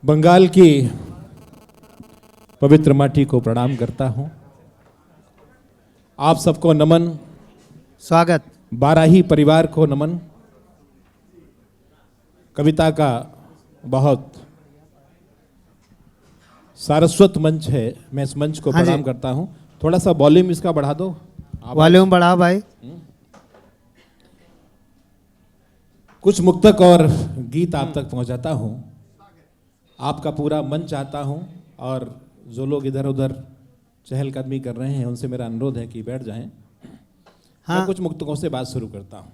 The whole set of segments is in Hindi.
बंगाल की पवित्र माटी को प्रणाम करता हूं। आप सबको नमन, स्वागत। बाराही परिवार को नमन। कविता का बहुत सारस्वत मंच है, मैं इस मंच को हाँ प्रणाम करता हूं। थोड़ा सा वॉल्यूम इसका बढ़ा दो। वॉल्यूम बढ़ाओ भाई। कुछ मुक्तक और गीत आप तक पहुंचाता हूं, आपका पूरा मन चाहता हूं, और जो लोग इधर उधर चहलकदमी कर रहे हैं उनसे मेरा अनुरोध है कि बैठ जाएं। हाँ। मैं कुछ मुक्तकों से बात शुरू करता हूं।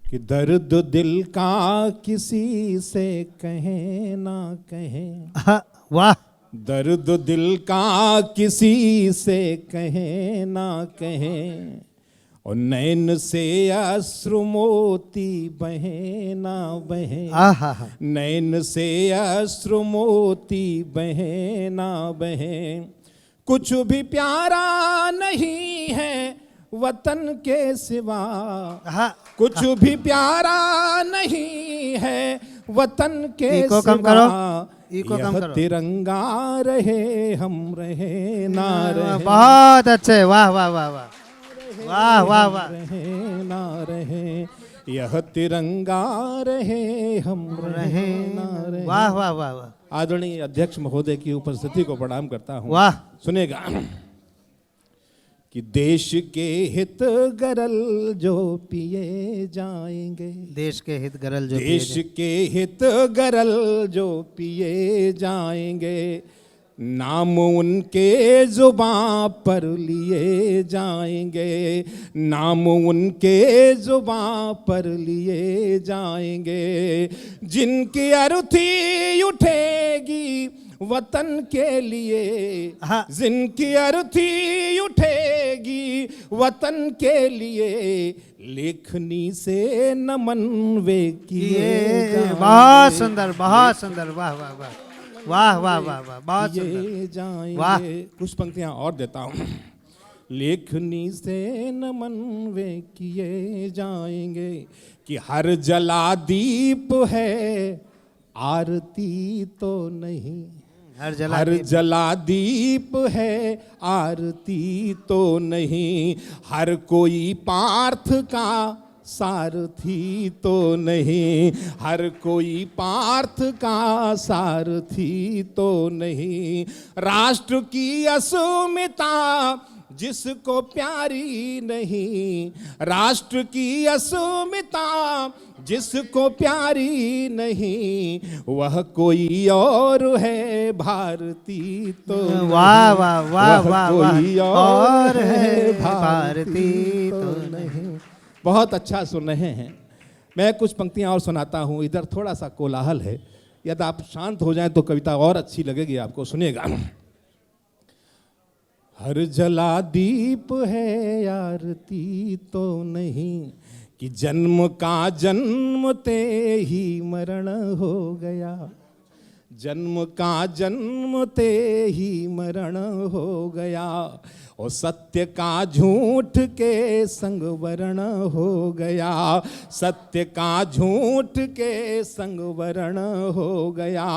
कि दर्द दिल का किसी से कहें ना कहें, हाँ, वाह। दर्द दिल का किसी से कहें ना कहें, और नैन से अश्रु मोती बहे ना बहे, नैन से अश्रु मोती बहे ना बहे। कुछ भी प्यारा नहीं है वतन के सिवा, कुछ भी प्यारा नहीं है वतन के सिवा। यह तिरंगा रहे हम रहे ना रहे। बहुत अच्छे, वाह वाह वाह वाह वाह वाह वाह। रहे ना रहे, यह तिरंगा रहे हम रहे ना रहे। वाह वाह वाह वाह। आदरणीय अध्यक्ष महोदय की उपस्थिति को प्रणाम करता हूँ। वाह। सुनेगा कि देश के हित गरल जो पिए जाएंगे, देश के हित गरल जो देश के हित गरल जो पिए जाएंगे, नाम उनके जुबां पर लिए जाएंगे, नाम उनके जुबां पर लिए जाएंगे। जिनकी अर्थी उठेगी वतन के लिए, जिनकी अर्थी उठेगी वतन के लिए, लेखनी से नमन वे किए। बहुत सुंदर, बहुत सुंदर, वाह वाह वाह वाह वाह वाह वाह, बहुत सुंदर, वाह। कुछ पंक्तियां और देता हूं। लेखनी से नमन वे किए जाएंगे, कि हर जला दीप है आरती तो नहीं, हर जला दीप है आरती तो नहीं, हर कोई पार्थ का सारथी तो नहीं, हर कोई पार्थ का सारथी तो नहीं। राष्ट्र की अस्मिता जिसको प्यारी नहीं, राष्ट्र की अस्मिता जिसको प्यारी नहीं, वह कोई और है भारती तो। वाह वाह वाह वाह, कोई और है भारती तो नहीं। बहुत अच्छा सुन रहे हैं। मैं कुछ पंक्तियां और सुनाता हूं। इधर थोड़ा सा कोलाहल है, यदि आप शांत हो जाएं तो कविता और अच्छी लगेगी आपको। सुनिएगा। हर जला दीप है आरती तो नहीं, कि जन्म का जन्मते ही मरण हो गया, जन्म का जन्मते ही मरण हो गया, और सत्य का झूठ के संग वरण हो गया, सत्य का झूठ के संग वरण हो गया।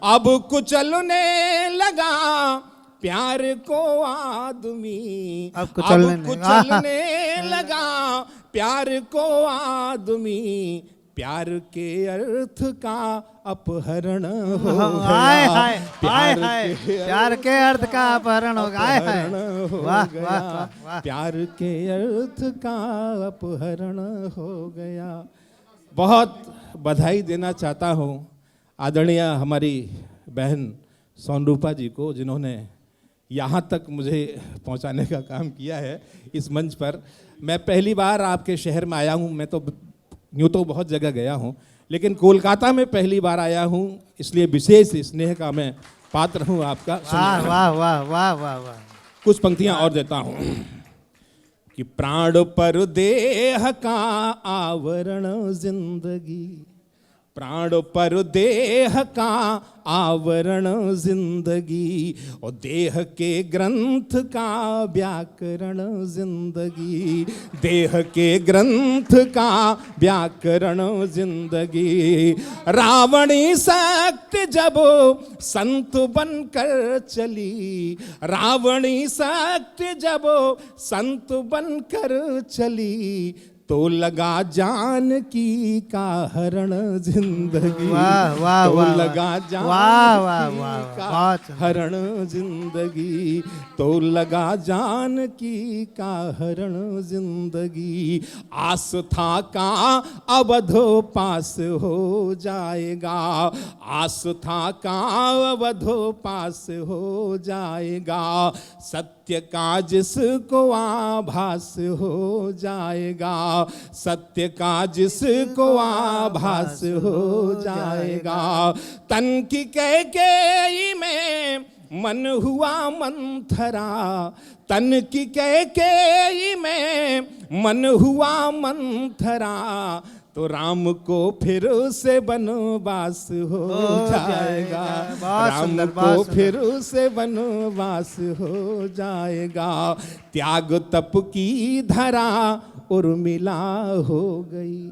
अब कुचलने लगा प्यार को आदमी, अब कुचलने लगा प्यार को आदमी, प्यार के अर्थ का अपहरण हो गया, प्यार के अर्थ का अपहरण हो गया, प्यार के अर्थ का अपहरण हो गया। बहुत बधाई देना चाहता हूँ आदरणीय हमारी बहन सोनरूपा जी को, जिन्होंने यहाँ तक मुझे पहुँचाने का काम किया है इस मंच पर। मैं पहली बार आपके शहर में आया हूँ। मैं तो यूँ तो बहुत जगह गया हूँ, लेकिन कोलकाता में पहली बार आया हूँ, इसलिए विशेष स्नेह का मैं पात्र हूँ आपका। वाह वाह वाह वाह वाह वाह। कुछ पंक्तियाँ और देता हूँ। कि प्राण पर देह का आवरण जिंदगी, प्राण पर देह का आवरण जिंदगी, और देह के ग्रंथ का व्याकरण जिंदगी, देह के ग्रंथ का व्याकरण जिंदगी। रावणी शक्ति जब संत बनकर चली, रावणी शक्ति जब संत बनकर चली, तो लगा जानकी का हरण जिंदगी, वाह वाह तो वाह लगा वाह वाह जानकी वाह का बहुत सुंदर। हरण जिंदगी, तो लगा जानकी का हरण जिंदगी। आस था का अवधो पास हो जाएगा, आस था का अवधो पास हो जाएगा, सत्य का जिसको आभास हो जाएगा, सत्य का जिसको आभास हो जाएगा। तन की कैकेयी में मन हुआ मंथरा, तन की कैकेयी में मन हुआ मंथरा, तो राम को फिर से वनवास हो जाएगा, राम को फिर से वनवास हो जाएगा। त्याग तप की धरा उर्मिला हो गई,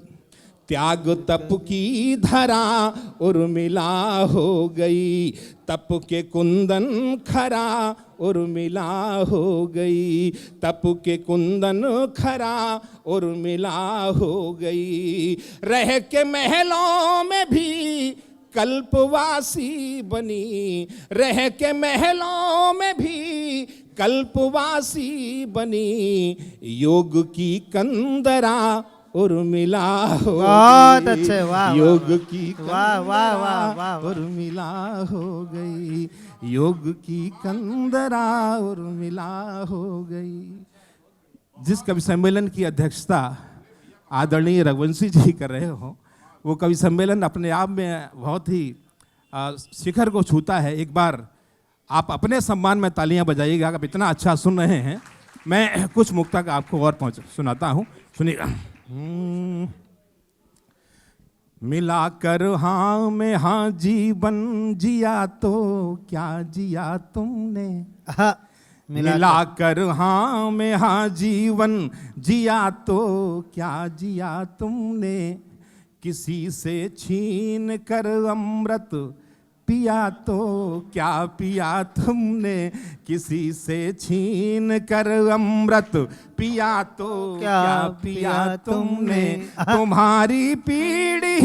त्याग तप की धरा उर्मिला हो गई, तप के कुंदन खरा उर्मिला हो गई, तप के कुंदन खरा उर्मिला हो गई। रह के महलों में भी कल्पवासी बनी, रह के महलों में भी कल्पवासी बनी, योग की कंदरा उर्मिला हो गई, बहुत अच्छे, वाह योग की वाह वाह वाह वाह उर्मिला हो गई, योग की कंदरा उर्मिला हो गई। जिस कवि सम्मेलन की अध्यक्षता आदरणीय रघुवंशी जी कर रहे हो, वो कवि सम्मेलन अपने आप में बहुत ही शिखर को छूता है। एक बार आप अपने सम्मान में तालियां बजाइएगा, आप इतना अच्छा सुन रहे हैं। मैं कुछ मुक्तक आपको और सुनाता हूँ, सुनिएगा। मिलाकर हाँ में हाँ जीवन जिया तो क्या जिया तुमने, मिलाकर हाँ में हाँ जीवन जिया तो क्या जिया तुमने, किसी से छीन कर अमृत पिया तो क्या पिया तुमने, किसी से छीन कर अमृत पिया तो क्या पिया तुमने। तुम्हारी पीढ़ी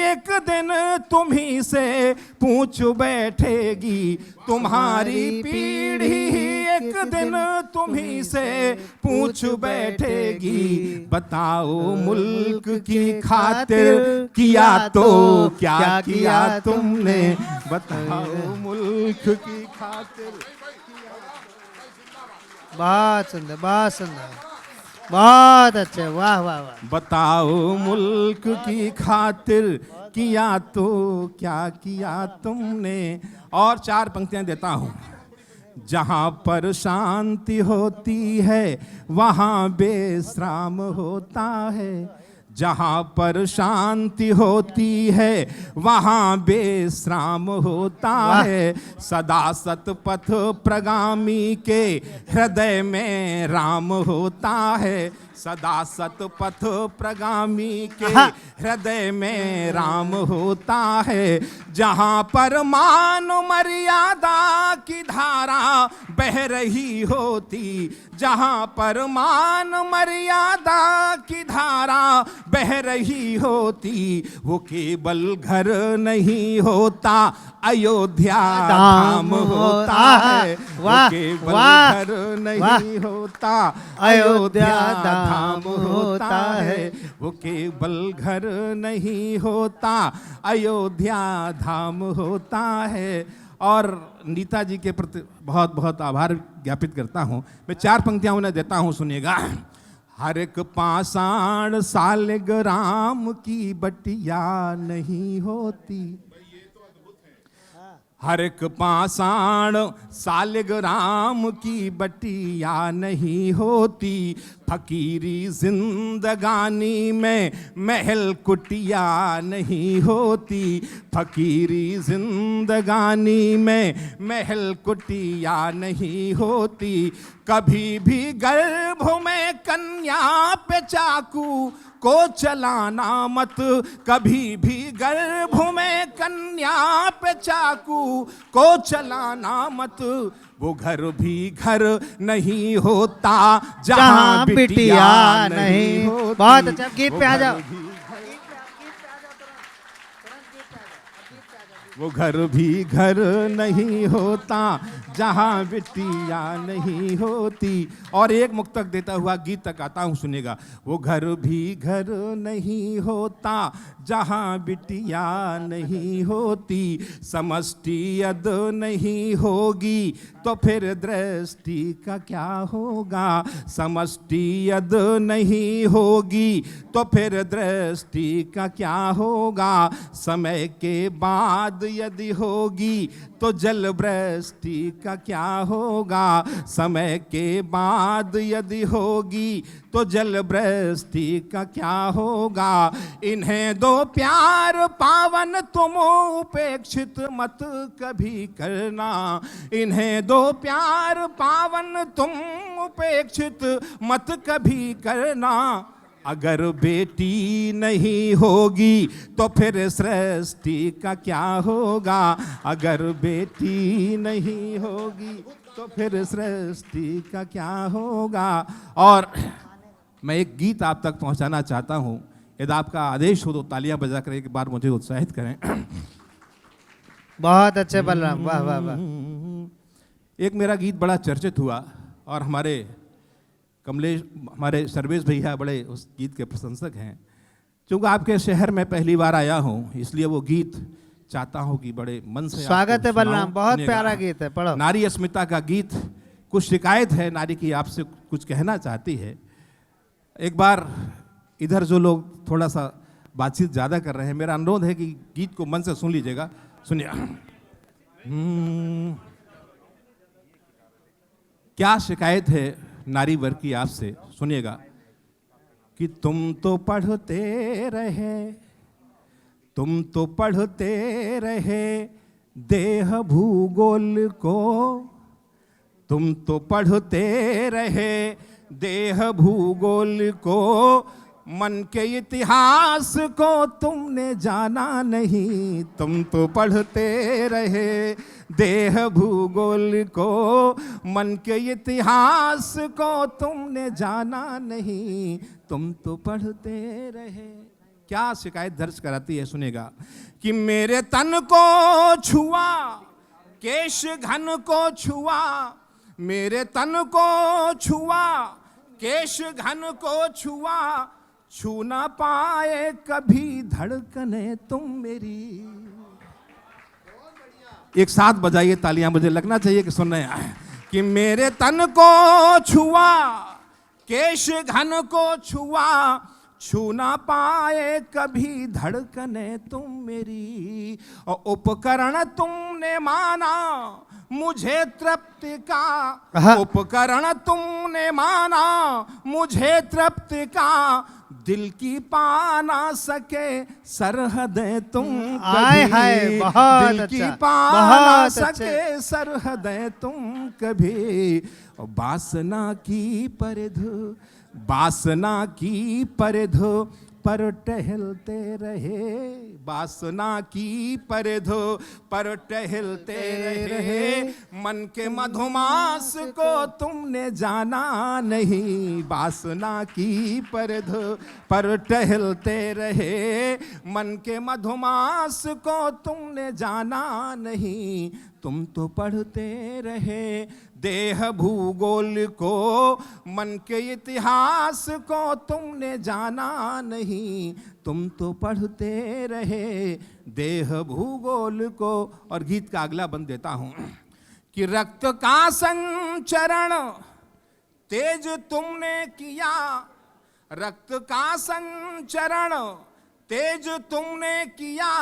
एक दिन तुम्ही से पूछ बैठेगी, तुम्हारी पीढ़ी एक दिन तुम्ही से पूछ बैठेगी, बताओ मुल्क की खातिर किया तो क्या किया तुमने, बताओ मुल्क की खातिर। बहुत सुंदर, बहुत सुंदर, बहुत अच्छे, वाह वाह वाह। बताओ मुल्क की खातिर किया तो क्या किया तुमने। और चार पंक्तियां देता हूं। जहां पर शांति होती है वहां बेश्राम होता है, जहां पर शांति होती है वहां बेश्राम होता है, सदा सतपथ प्रगामी के हृदय में राम होता है, सदा सतपथ प्रगामी के हृदय में राम होता है। जहां पर मान मर्यादा की धारा बह रही होती, जहां पर मान मर्यादा की धारा बह रही होती, वो केवल घर नहीं होता अयोध्या धाम होता है, वो केवल घर नहीं होता अयोध्या धाम होता है, वो केवल घर नहीं होता अयोध्या धाम होता है। और नीता जी के प्रति बहुत बहुत आभार ज्ञापित करता हूँ। मैं चार पंक्तियां उन्हें देता हूँ, सुनिएगा। हर एक पाषाण सालग्राम की बटिया नहीं होती, हर एक पाषाण सालिग्राम की बटिया नहीं होती, फकीरी जिंदगानी में महल कुटिया नहीं होती, फकीरी जिंदगानी में महल कुटिया नहीं होती। कभी भी गर्भ में कन्या पे चाकू को चलाना मत, कभी भी गर्भ में कन्या पे चाकू को चलाना मत। वो घर भी घर नहीं होता जहाँ बिटिया नहीं होती। बहुत अच्छा, गीत पे आ जाओ। वो घर भी घर नहीं होता जहाँ बिटिया नहीं होती। और एक मुक्तक देता हुआ गीत तक आता हूँ, सुनेगा। वो घर भी घर नहीं होता जहाँ बिटिया नहीं होती, समष्टि यद नहीं होगी तो फिर दृष्टि का क्या होगा, समष्टि यद नहीं होगी तो फिर दृष्टि का क्या होगा, समय के बाद यदि होगी तो जल वृष्टि का क्या होगा, समय के बाद यदि होगी तो जल वृष्टि का क्या होगा। इन्हें दो प्यार पावन तुम उपेक्षित मत कभी करना, इन्हें दो प्यार पावन तुम उपेक्षित मत कभी करना। अगर बेटी नहीं होगी तो फिर सृष्टि का क्या होगा, अगर बेटी नहीं होगी तो फिर सृष्टि का क्या होगा। और मैं एक गीत आप तक पहुंचाना चाहता हूं, यदि आपका आदेश हो तो तालियां बजाकर एक बार मुझे उत्साहित करें। बहुत अच्छे बलराम, वाह वाह वाह। एक मेरा गीत बड़ा चर्चित हुआ और हमारे सर्वेश भैया बड़े उस गीत के प्रशंसक हैं। चूँकि आपके शहर में पहली बार आया हूँ, इसलिए वो गीत चाहता हूँ कि बड़े मन से स्वागत है बलराम, बहुत प्यारा गीत है, पढ़ो। नारी अस्मिता का गीत, कुछ शिकायत है नारी की, आपसे कुछ कहना चाहती है। एक बार इधर जो लोग थोड़ा सा बातचीत ज़्यादा कर रहे हैं, मेरा अनुरोध है कि गीत को मन से सुन लीजिएगा। सुनिए। क्या शिकायत है नारी वर्ग की आपसे, सुनिएगा। कि तुम तो पढ़ते रहे, तुम तो पढ़ते रहे देह भूगोल को, तुम तो पढ़ते रहे देह भूगोल को, मन के इतिहास को तुमने जाना नहीं। तुम तो पढ़ते रहे देह भूगोल को, मन के इतिहास को तुमने जाना नहीं। तुम तो पढ़ते रहे। क्या शिकायत दर्ज कराती है, सुनेगा। कि मेरे तन को छुआ, केश घन को छुआ, मेरे तन को छुआ, केश घन को छुआ, छू ना पाए कभी धड़कने तुम मेरी। एक साथ बजाइए तालियां, मुझे लगना चाहिए कि सुन रहे हैं। कि मेरे तन को छुआ, केश घन को छुआ, छू ना पाए कभी धड़कने तुम मेरी। और उपकरण तुमने माना मुझे तृप्ति का, उपकरण तुमने माना मुझे तृप्ति का, दिल की पा ना सके सरहदें तुम कभी, दिल की पा ना सके सरहदें तुम कभी। वासना की परिध, वासना की परिध पर टहलते रहे, वासना की परिध पर टहलते रहे, मन के मधुमास को तुमने जाना नहीं। वासना की परिध पर टहलते रहे, मन के मधुमास को तुमने जाना नहीं। तुम तो पढ़ते रहे देह भूगोल को, मन के इतिहास को तुमने जाना नहीं। तुम तो पढ़ते रहे देह भूगोल को। और गीत का अगला बंद देता हूं। कि रक्त का संचरण तेज तुमने किया, रक्त का संचरण तेज तुमने किया,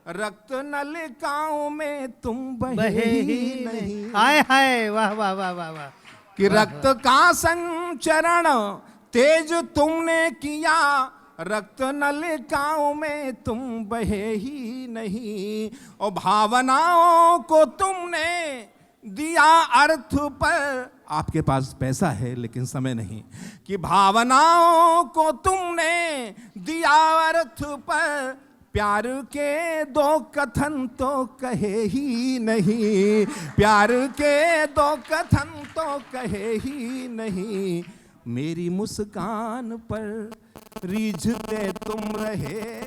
रक्त नलिकाओं में तुम बहे बहे ही ही नहीं। नहीं। हाय हाय, वाह वाह वाह वाह वाह। कि रक्त का संचरण तेज तुमने किया, रक्त नलिकाओं में तुम बहे ही नहीं। और भावनाओं को तुमने दिया अर्थ पर, आपके पास पैसा है लेकिन समय नहीं, कि भावनाओं को तुमने दिया अर्थ पर, प्यार के दो कथन तो कहे ही नहीं, प्यार के दो कथन तो कहे ही नहीं। मेरी मुस्कान पर रीझते तुम रहे,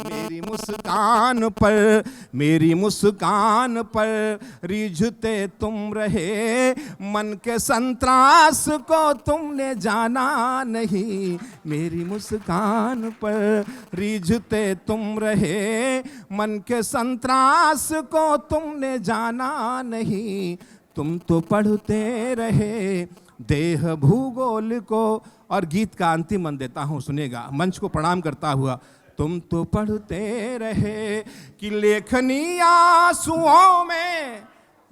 मेरी मुस्कान पर, मेरी मुस्कान पर रीझते तुम रहे। मन के संतरास को तुमने जाना नहीं, मेरी मुस्कान पर रीझते तुम रहे। मन के संतरास को तुमने जाना नहीं। तुम तो पढ़ते रहे देह भूगोल को। और गीत का अंतिम मन देता हूं, सुनेगा, मंच को प्रणाम करता हुआ। तुम तो पढ़ते रहे कि लेखनी आंसुओं में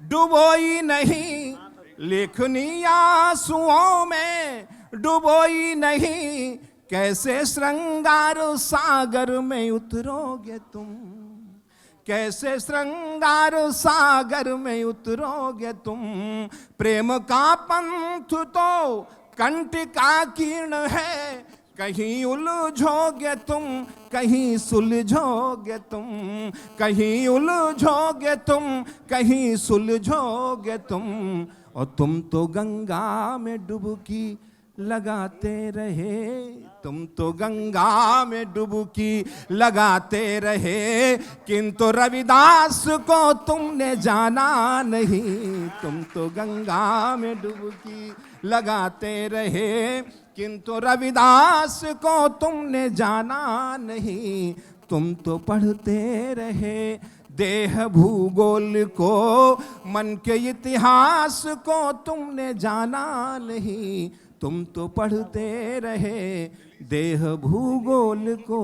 डुबोई नहीं, लेखनी आंसुओं में डुबोई नहीं। कैसे श्रृंगार सागर में उतरोगे तुम, कैसे श्रृंगार सागर में उतरोगे तुम। प्रेम का पंथ तो कंटिका कीर्ण है, कहीं उलझोगे तुम, कहीं सुलझोगे तुम, कहीं उलझोगे तुम, कहीं सुलझोगे तुम। और तुम तो गंगा में डुबकी लगाते रहे, तुम तो गंगा में डुबकी लगाते रहे। किंतु रविदास को तुमने जाना नहीं, तुम तो गंगा में डुबकी लगाते रहे। किंतु रविदास को तुमने जाना नहीं। तुम तो पढ़ते रहे देह भूगोल को, मन के इतिहास को तुमने जाना नहीं। तुम तो पढ़ते रहे देह भूगोल को।